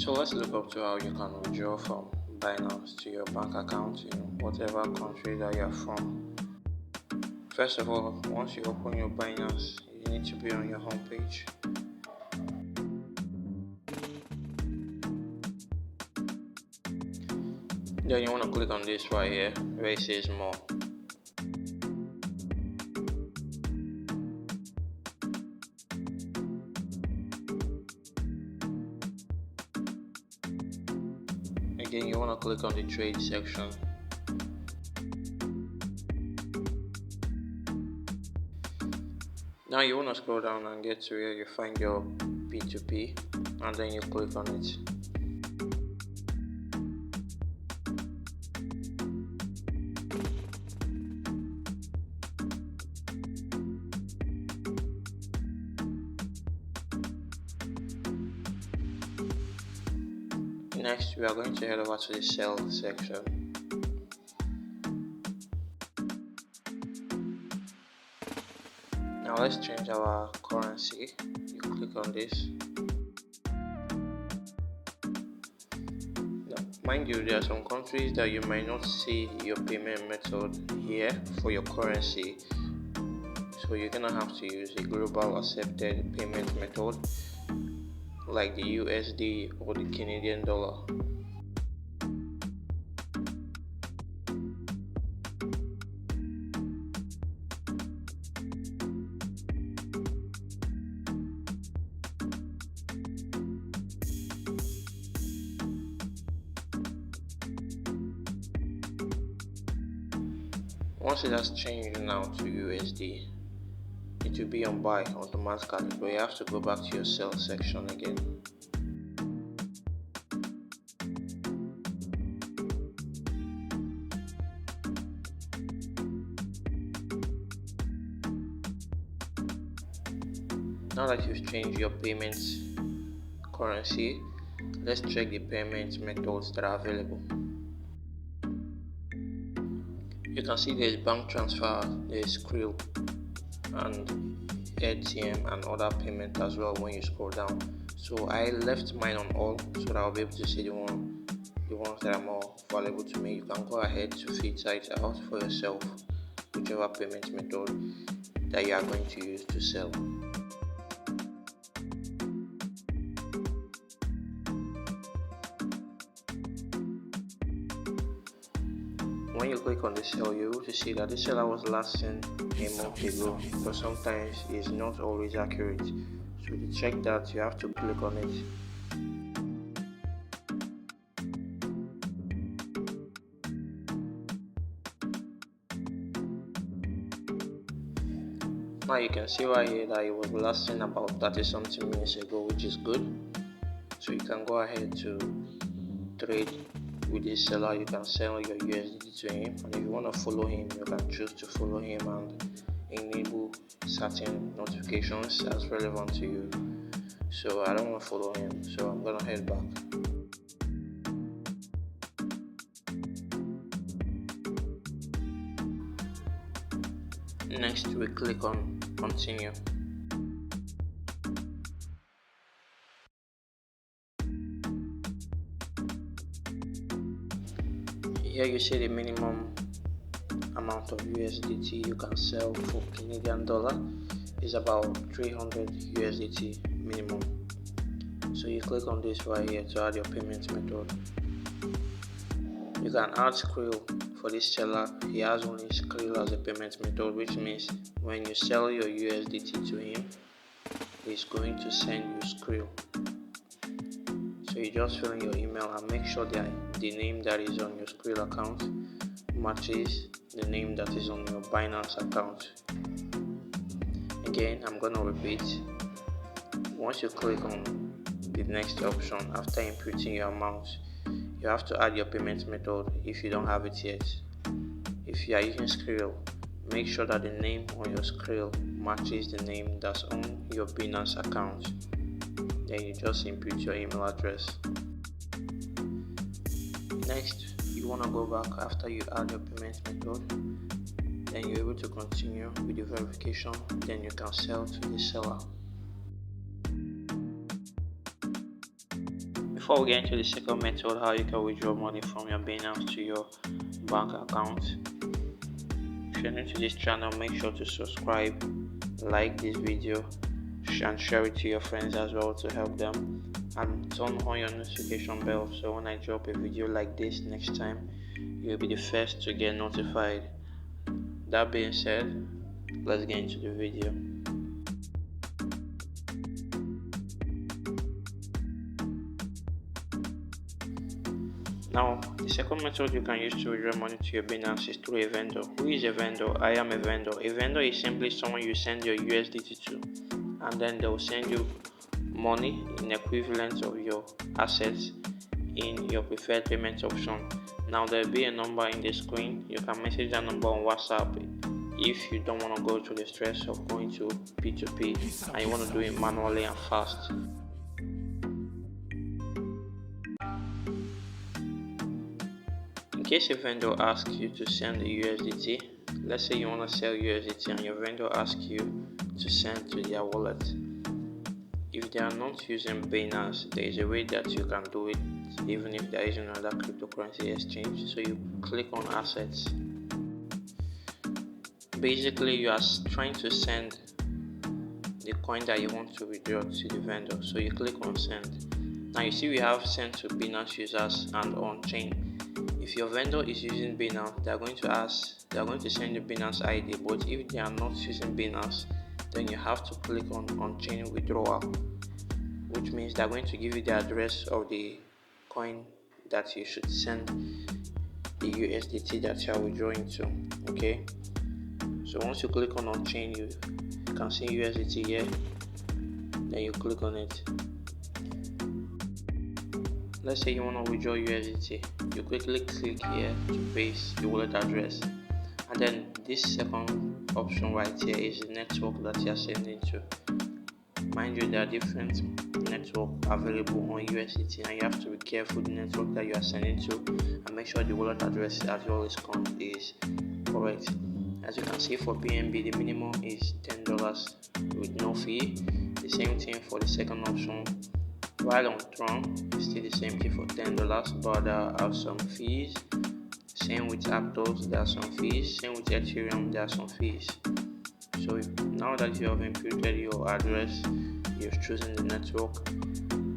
So let's look up to how you can withdraw from Binance to your bank account in whatever country that you're from. First of all, once you open your Binance, you need to be on your home page. Then you want to click on this right here where it says more. Again, you want to click on the trade section. Now you want to scroll down and get to where you find your P2P and then you click on it. Next, we are going to head over to the sell section. Now let's change our currency. You click on this. Now, mind you, there are some countries that you might not see your payment method here for your currency. So you're gonna have to use a global accepted payment method like the USD or the Canadian dollar. Once it has changed now to USD, it will be on buy automatically, but you have to go back to your sell section again. Now that you've changed your payment currency, let's check the payment methods that are available. You can see there's bank transfer, there's Skrill, and ATM and other payment as well when you scroll down. So I left mine on all so that I'll be able to see the ones that are more valuable to me. You can go ahead to filter it out for yourself, whichever payment method that you are going to use to sell. When you click on the sell, you're able to see that the seller was last seen a month ago, but sometimes it's not always accurate. So to check that, you have to click on it. Now you can see right here that it was last seen about 30 something minutes ago, which is good. So you can go ahead to trade with this seller. You can sell your USDT to him, and if you want to follow him, you can choose to follow him and enable certain notifications as relevant to you. So I don't want to follow him, so I'm gonna head back. Next, we click on continue. Here you see the minimum amount of USDT you can sell for Canadian dollar is about 300 USDT minimum. So you click on this right here to add your payment method. You can add Skrill. For this seller, he has only Skrill as a payment method, which means when you sell your USDT to him, he's going to send you Skrill. So you just fill in your email and make sure that the name that is on your Skrill account matches the name that is on your Binance account. Again, I'm gonna repeat. Once you click on the next option after inputting your amount, you have to add your payment method if you don't have it yet. If you are using Skrill, make sure that the name on your Skrill matches the name that's on your Binance account. Then you just input your email address. Next, you want to go back after you add your payment method. Then you're able to continue with the verification. Then you can sell to the seller. before we get into the second method, how you can withdraw money from your Binance to your bank account, if you're new to this channel, make sure to subscribe, like this video, and share it to your friends as well to help them, and turn on your notification bell so when I drop a video like this next time, you'll be the first to get notified. That being said, let's get into the video. Now, the second method you can use to withdraw money to your Binance is through a vendor. Who is a vendor? I am a vendor. A vendor is simply someone you send your USDT to, and then they will send you money in equivalent of your assets in your preferred payment option. Now, there will be a number in the screen. You can message that number on WhatsApp if you don't want to go through the stress of going to P2P and you want to do it manually and fast. In case a vendor asks you to send a USDT, let's say you want to sell USDT and your vendor asks you to send to their wallet. If they are not using Binance, there is a way that you can do it even if there is another cryptocurrency exchange. So you click on assets. Basically, you are trying to send the coin that you want to withdraw to the vendor. So you click on send. Now you see we have sent to Binance users and on chain. If your vendor is using Binance, they are going to send you Binance ID. But if they are not using Binance, then you have to click on chain withdrawal, which means they are going to give you the address of the coin that you should send the USDT that you are withdrawing to. Okay, so once you click on chain, you can see USDT here, then you click on it. Let's say you want to withdraw USDT, you quickly click here to paste your wallet address, and then this second option right here is the network that you are sending to. Mind you, there are different networks available on USDT, and you have to be careful the network that you are sending to and make sure the wallet address as well is correct. As you can see, for BNB the minimum is $10 with no fee. The same thing for the second option. While on Tron, it's still the same thing for $10, but there are some fees. Same with Aptos, there are some fees. Same with Ethereum, there are some fees. So now that you have inputted your address, you've chosen the network,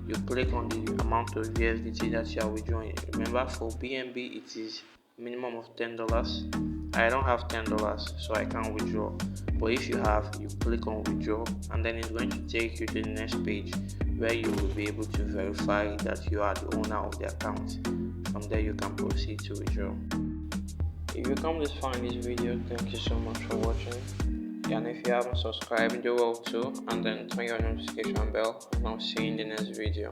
you click on the amount of USDT that you are withdrawing. Remember, for BNB it is minimum of $10. I don't have $10, so I can't withdraw. But if you have, you click on withdraw, and then it's going to take you to the next page where you will be able to verify that you are the owner of the account. From there you can proceed to withdraw. If you come this far in this video, thank you so much for watching. And if you haven't subscribed, do well too, and then turn your notification bell, and I'll see you in the next video.